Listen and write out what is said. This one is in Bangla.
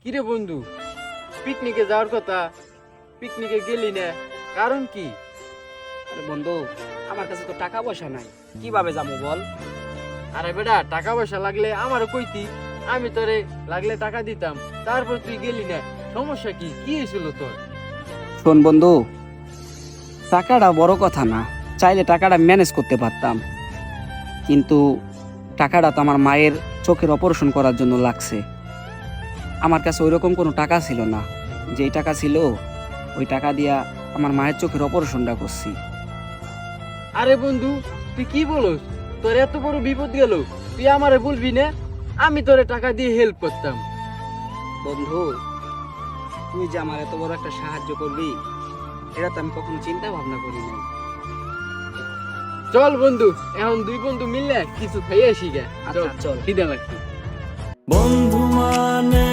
কিরে বন্ধু, পিকনিকে যাওয়ার কথা, পিকনিকে গেলি না, কারণ কি? আরে বন্ধু, আমার কাছে তো টাকা পয়সা নাই, কিভাবে যাবো বল? আরে বেটা, টাকা পয়সা লাগলে আমারও কইতি, আমি তোরে লাগলে টাকা দিতাম। তারপর তুই গেলি না, সমস্যা কি? কি হয়েছিল তোর? শোন বন্ধু, টাকাটা বড় কথা না, চাইলে টাকাটা ম্যানেজ করতে পারতাম, কিন্তু টাকাটা তো আমার মায়ের চোখের অপারেশন করার জন্য লাগছে। আমার কাছে ওইরকম কোনো টাকা ছিল না, যেই টাকা ছিল ওই টাকা দিয়া আমার মায়ের চোখের অপারেশনটা করছি। আরে বন্ধু, তুই কি বলস? তোর এত বড় বিপদ গেল, তুই আমারে বলবি না? আমি তোরে টাকা দিয়ে হেল্প করতাম। বন্ধু, তুই যে আমার এত বড় একটা সাহায্য করবি, এটা তো আমি কখনো চিন্তা ভাবনা করি নাই। চল বন্ধু, এখন দুই বন্ধু মিললে কিছু খাইয়ে আসি গে। আচ্ছা, চল। খিদে লাগছে। বন্ধু মানে